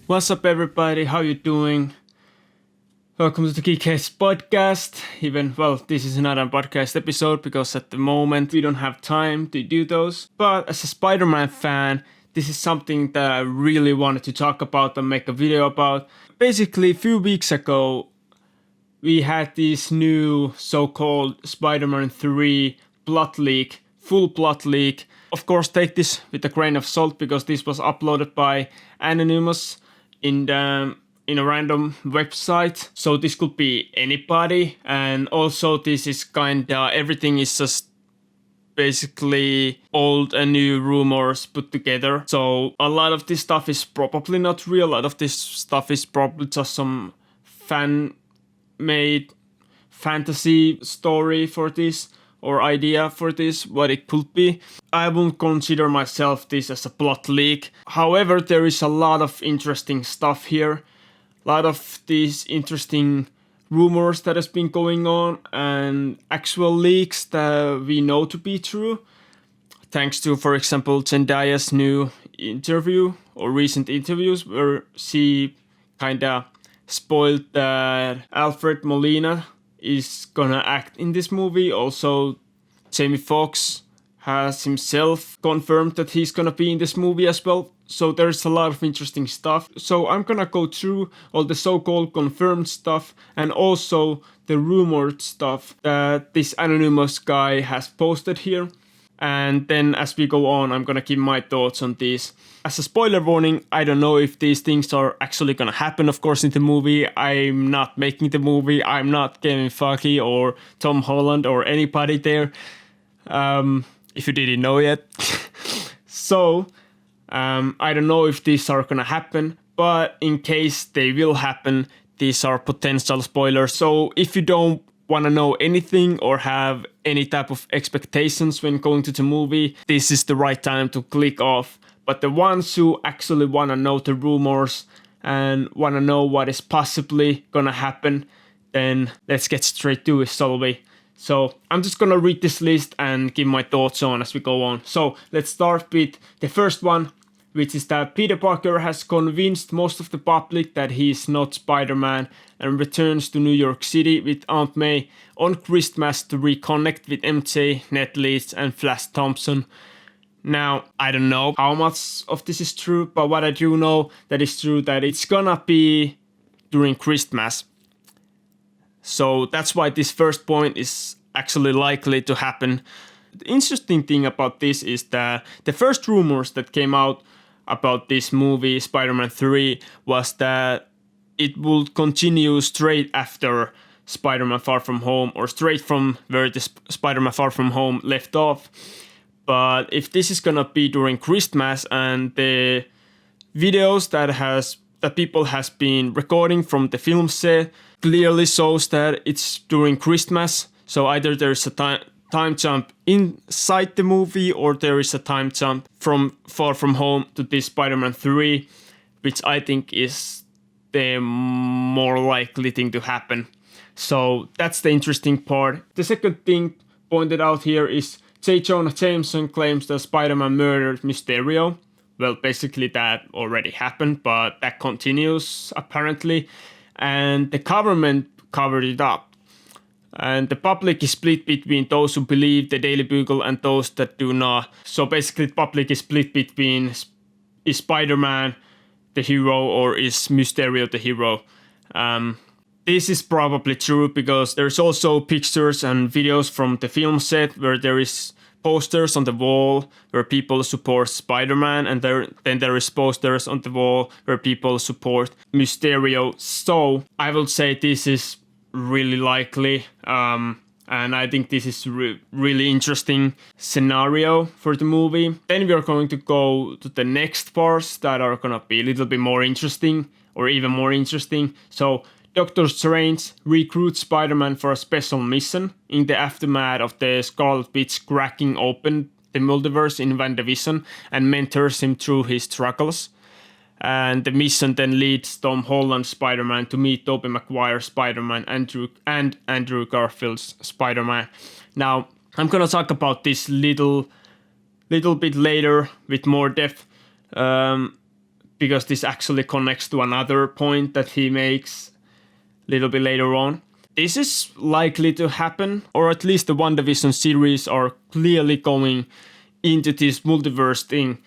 What's up, everybody? How you doing? Welcome to the Geekheads podcast. This is not a podcast episode because at the moment we don't have time to do those. But as a Spider-Man fan, this is something that I really wanted to talk about and make a video about. Basically, a few weeks ago, we had this new so-called Spider-Man 3 plot leak, full plot leak. Of course, take this with a grain of salt because this was uploaded by Anonymous in a random website. So this could be anybody. And also this is everything is just basically old and new rumors put together. So a lot of this stuff is probably not real. A lot of this stuff is probably just some fan-made fantasy story for this or idea for this, what it could be. I won't consider myself this as a plot leak. However, there is a lot of interesting stuff here. A lot of these interesting rumors that has been going on and actual leaks that we know to be true. Thanks to, for example, Zendaya's new interview or recent interviews where she kinda spoiled that Alfred Molina is gonna act in this movie. Also, Jamie Foxx has himself confirmed that he's gonna be in this movie as well. So there's a lot of interesting stuff. So I'm gonna go through all the so-called confirmed stuff and also the rumored stuff that this anonymous guy has posted here. And then as we go on, I'm gonna give my thoughts on these. As a spoiler warning, I don't know if these things are actually gonna happen, of course, in the movie. I'm not making the movie. I'm not Kevin Feige or Tom Holland or anybody there. If you didn't know yet. So, I don't know if these are gonna happen, but in case they will happen, these are potential spoilers. So if you don't want to know anything or have any type of expectations when going to the movie, this is the right time to click off. But the ones who actually want to know the rumors and want to know what is possibly gonna happen, then let's get straight to it, shall we? So I'm just gonna read this list and give my thoughts on as we go on. So let's start with the first one, which is that Peter Parker has convinced most of the public that he is not Spider-Man and returns to New York City with Aunt May on Christmas to reconnect with MJ, Ned Leeds and Flash Thompson. Now, I don't know how much of this is true, but what I do know that is true, that it's gonna be during Christmas. So that's why this first point is actually likely to happen. The interesting thing about this is that the first rumors that came out about this movie, Spider-Man 3, was that it would continue straight after Spider-Man Far From Home or straight from where the Spider-Man Far From Home left off. But if this is gonna be during Christmas and the videos that people has been recording from the film set clearly shows that it's during Christmas, so either there's a time jump inside the movie or there is a time jump from Far From Home to this Spider-Man 3, which I think is the more likely thing to happen. So that's the interesting part. The second thing pointed out here is J. Jonah Jameson claims that Spider-Man murdered Mysterio. Well, basically that already happened, but that continues apparently. And the government covered it up. And the public is split between those who believe the Daily Bugle and those that do not. So basically the public is split between is Spider-Man the hero or is Mysterio the hero. This is probably true because there's also pictures and videos from the film set where there is posters on the wall where people support Spider-Man, and then there is posters on the wall where people support Mysterio. So I will say this is really likely, and I think this is really interesting scenario for the movie. Then we are going to go to the next parts that are gonna be a little bit more interesting or even more interesting. So Doctor Strange recruits Spider-Man for a special mission in the aftermath of the Scarlet Witch cracking open the multiverse in WandaVision and mentors him through his struggles. And the mission then leads Tom Holland's Spider-Man to meet Tobey Maguire's Spider-Man and Andrew Garfield's Spider-Man. Now, I'm gonna talk about this little bit later with more depth. because this actually connects to another point that he makes a little bit later on. This is likely to happen, or at least the WandaVision series are clearly going into this multiverse thing,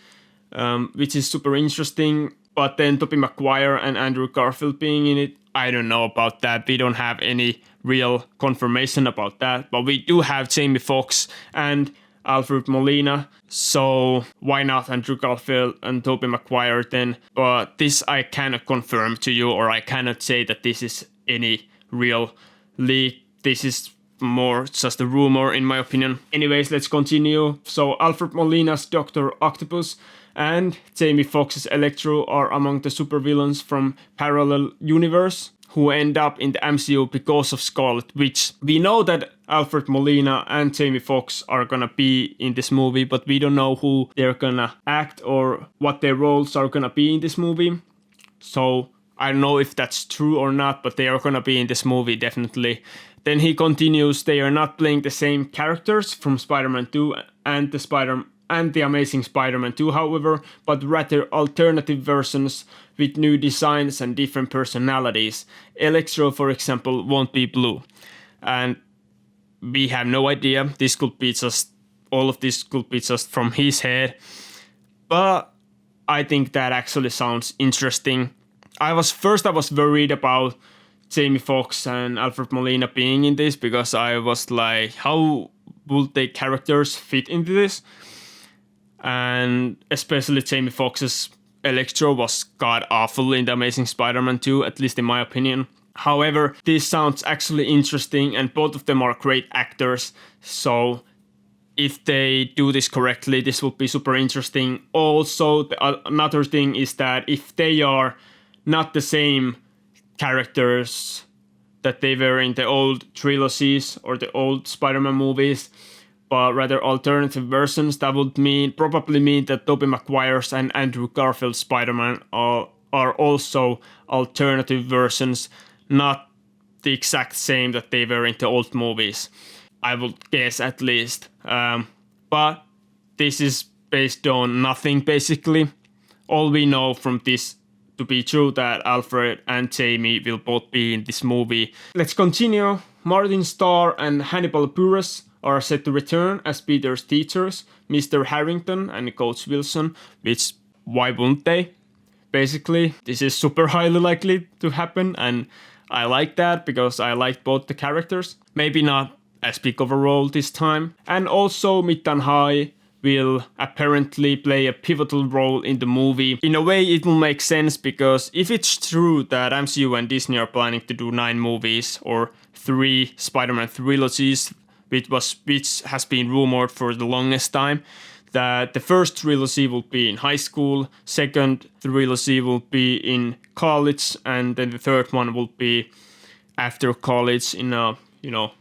which is super interesting. But then Tobey Maguire and Andrew Garfield being in it, I don't know about that. We don't have any real confirmation about that. But we do have Jamie Foxx and Alfred Molina, so why not Andrew Garfield and Tobey Maguire then? But this I cannot confirm to you, or I cannot say that this is any real leak. This is more just a rumor in my opinion. Anyways, let's continue. So Alfred Molina's Dr. Octopus and Jamie Foxx's Electro are among the supervillains from Parallel Universe who end up in the MCU because of Scarlet Witch. We know that Alfred Molina and Jamie Foxx are gonna be in this movie, but we don't know who they're gonna act or what their roles are gonna be in this movie. So I don't know if that's true or not, but they are gonna be in this movie definitely. Then he continues, they are not playing the same characters from Spider-Man 2 and the Amazing Spider-Man 2, however, but rather alternative versions with new designs and different personalities. Electro, for example, won't be blue. And we have no idea. This could be just, all of this could be just from his head. But I think that actually sounds interesting. I was worried about Jamie Foxx and Alfred Molina being in this because I was like, how would the characters fit into this? And especially Jamie Foxx's Electro was god awful in The Amazing Spider-Man 2, at least in my opinion. However, this sounds actually interesting and both of them are great actors, so if they do this correctly, this will be super interesting. Also, another thing is that if they are not the same characters that they were in the old trilogies or the old Spider-Man movies, but rather alternative versions, that would probably mean that Tobey Maguire's and Andrew Garfield's Spider-Man are also alternative versions, not the exact same that they were in the old movies. I would guess at least. But this is based on nothing basically. All we know from this to be true that Alfred and Jamie will both be in this movie. Let's continue. Martin Starr and Hannibal Buress are set to return as Peter's teachers, Mr. Harrington and Coach Wilson, which why wouldn't they? Basically, this is super highly likely to happen and I like that because I like both the characters. Maybe not as big of a role this time. And also Midtown High will apparently play a pivotal role in the movie. In a way, it will make sense because if it's true that MCU and Disney are planning to do 9 movies or 3 Spider-Man trilogies, which has been rumored for the longest time, that the first trilogy will be in high school, second trilogy will be in college, and then the third one will be after college in a,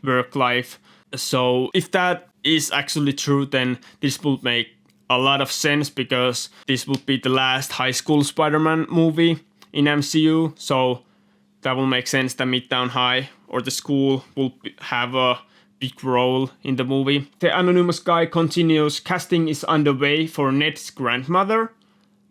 work life. So if that is actually true, then this will make a lot of sense because this will be the last high school Spider-Man movie in MCU. So that will make sense that Midtown High or the school will have a big role in the movie. The anonymous guy continues, casting is underway for Ned's grandmother,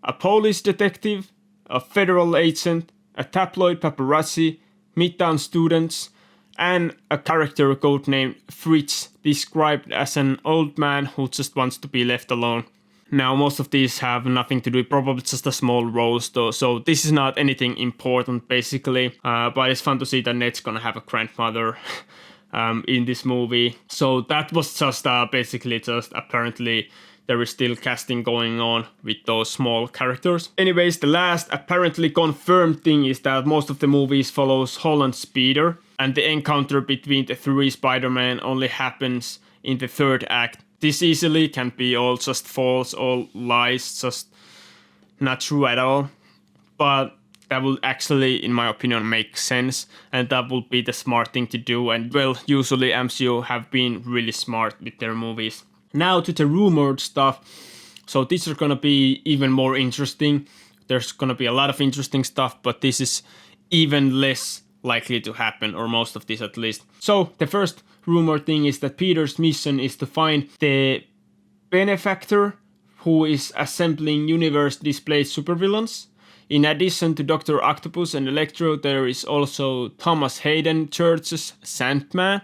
a police detective, a federal agent, a tabloid paparazzi, Midtown students, and a character codenamed Fritz, described as an old man who just wants to be left alone. Now, most of these have nothing to do, probably just a small roles though, so this is not anything important basically, but it's fun to see that Ned's gonna have a grandmother in this movie. So that was just basically just apparently there is still casting going on with those small characters. Anyways, the last apparently confirmed thing is that most of the movies follows Holland's Peter, and the encounter between the 3 Spider-Man only happens in the 3rd act. This easily can be all just false, all lies, just not true at all. But that will actually, in my opinion, make sense, and that would be the smart thing to do. And well, usually MCU have been really smart with their movies. Now to the rumored stuff. So these are gonna be even more interesting. There's gonna be a lot of interesting stuff, but this is even less likely to happen, or most of this at least. So the first rumor thing is that Peter's mission is to find the benefactor who is assembling universe displaced supervillains. In addition to Dr. Octopus and Electro, there is also Thomas Hayden Church's Sandman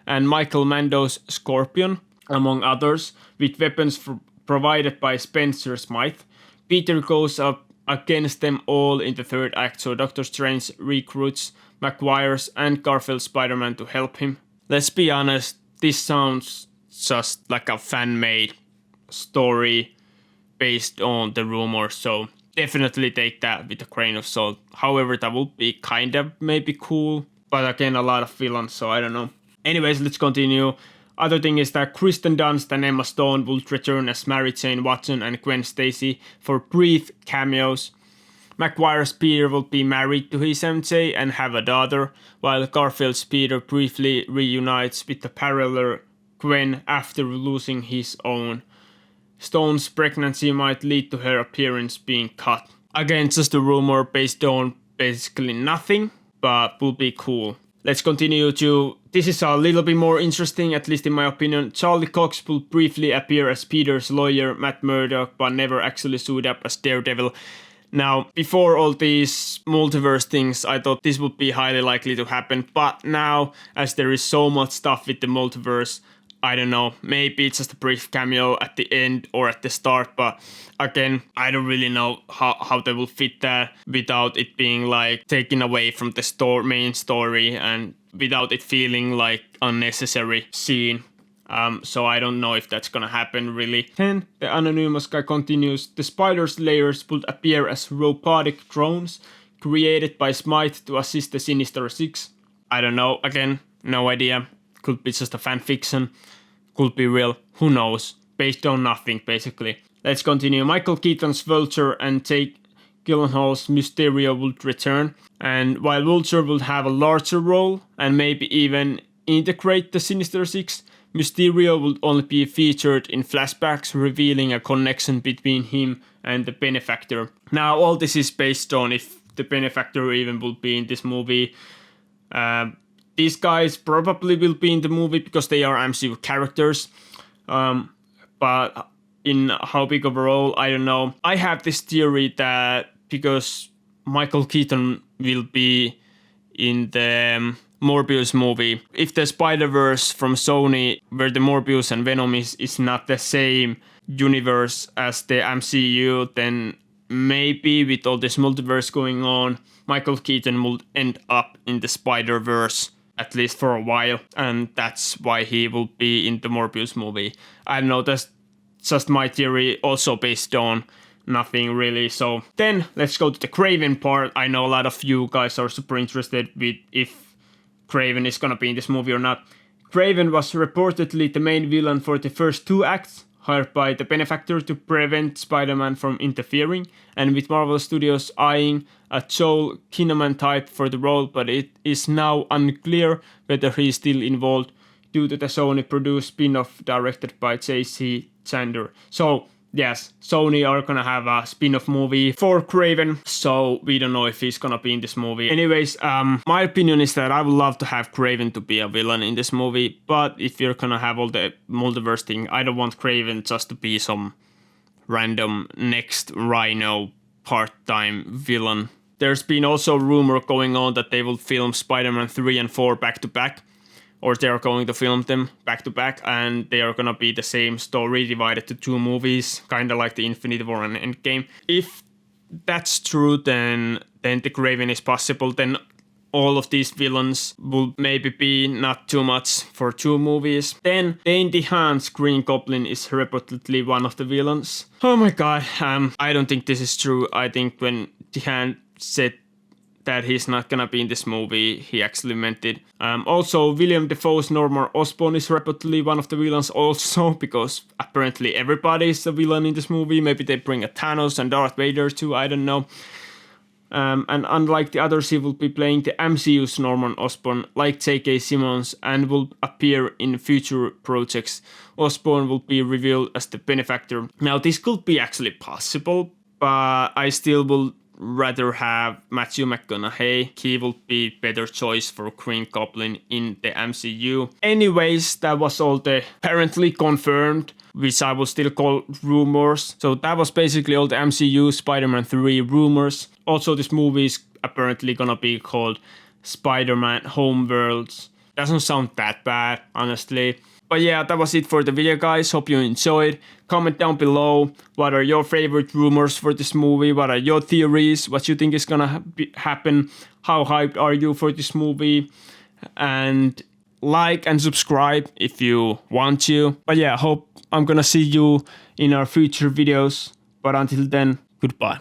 and Michael Mando's Scorpion, among others, with weapons provided by Spencer Smythe. Peter goes up against them all in the third act, so Doctor Strange recruits Maguire's and Garfield's Spider-Man to help him. Let's be honest, this sounds just like a fan-made story based on the rumors, so definitely take that with a grain of salt. However, that would be kind of maybe cool, but again, a lot of villains, so I don't know. Anyways, let's continue. Other thing is that Kristen Dunst and Emma Stone will return as Mary Jane Watson and Gwen Stacy for brief cameos. Maguire's Peter will be married to his MJ and have a daughter, while Garfield's Peter briefly reunites with the parallel Gwen after losing his own. Stone's pregnancy might lead to her appearance being cut. Again, just a rumor based on basically nothing, but will be cool. Let's continue to... This is a little bit more interesting, at least in my opinion. Charlie Cox will briefly appear as Peter's lawyer, Matt Murdock, but never actually suit up as Daredevil. Now, before all these multiverse things, I thought this would be highly likely to happen. But now, as there is so much stuff with the multiverse, I don't know, maybe it's just a brief cameo at the end or at the start, but again, I don't really know how they will fit that without it being like taken away from the main story and without it feeling like unnecessary scene. So I don't know if that's gonna happen really. Then the anonymous guy continues, the spider's layers would appear as robotic drones created by Smythe to assist the Sinister Six. I don't know, again, no idea. Could be just a fan fiction, could be real, who knows, based on nothing basically. Let's continue. Michael Keaton's Vulture and Jake Gyllenhaal's Mysterio would return, and while Vulture will have a larger role and maybe even integrate the Sinister Six, Mysterio will only be featured in flashbacks, revealing a connection between him and the Benefactor. Now all this is based on if the Benefactor even will be in this movie. These guys probably will be in the movie because they are MCU characters. But in how big of a role, I don't know. I have this theory that because Michael Keaton will be in the Morbius movie, if the Spider-Verse from Sony, where the Morbius and Venom is not the same universe as the MCU, then maybe with all this multiverse going on, Michael Keaton will end up in the Spider-Verse, at least for a while, and that's why he will be in the Morbius movie. I don't know, that's just my theory, also based on nothing really. So then let's go to the Kraven part. I know a lot of you guys are super interested with if Kraven is gonna be in this movie or not. Kraven was reportedly the main villain for the first two acts, hired by the Benefactor to prevent Spider-Man from interfering, and with Marvel Studios eyeing a Joel Kinnaman type for the role, but it is now unclear whether he is still involved due to the Sony-produced spin-off directed by J.C. Chander. So, yes, Sony are gonna have a spin-off movie for Kraven, so we don't know if he's gonna be in this movie. Anyways, my opinion is that I would love to have Kraven to be a villain in this movie, but if you're gonna have all the multiverse thing, I don't want Kraven just to be some random next Rhino part-time villain. There's been also rumor going on that they will film Spider-Man 3 and 4 back-to-back, or they are going to film them back-to-back, and they are gonna be the same story divided to two movies, kinda like the Infinity War and Endgame. If that's true, then the Kraven is possible, then all of these villains will maybe be not too much for two movies. Then Dane DeHaan's Green Goblin is reportedly one of the villains. Oh my god, I don't think this is true. I think when DeHaan said that he's not gonna be in this movie, he actually meant it. Also, William Dafoe's Norman Osborn is reportedly one of the villains also, because apparently everybody is a villain in this movie. Maybe they bring a Thanos and Darth Vader too, I don't know. And unlike the others, he will be playing the MCU's Norman Osborn, like J.K. Simmons, and will appear in future projects. Osborn will be revealed as the Benefactor. Now, this could be actually possible, but I still will rather have Matthew McConaughey. He will be better choice for Green Goblin in the MCU. Anyways, that was all the apparently confirmed which I will still call rumors. So that was basically all the MCU Spider-Man 3 rumors. Also, this movie is apparently gonna be called Spider-Man Homeworlds. Doesn't sound that bad, honestly. But yeah, that was it for the video, guys. Hope you enjoyed. Comment down below what are your favorite rumors for this movie, what are your theories, what you think is gonna happen, how hyped are you for this movie, and like and subscribe if you want to. But yeah, hope I'm gonna see you in our future videos. But until then, goodbye.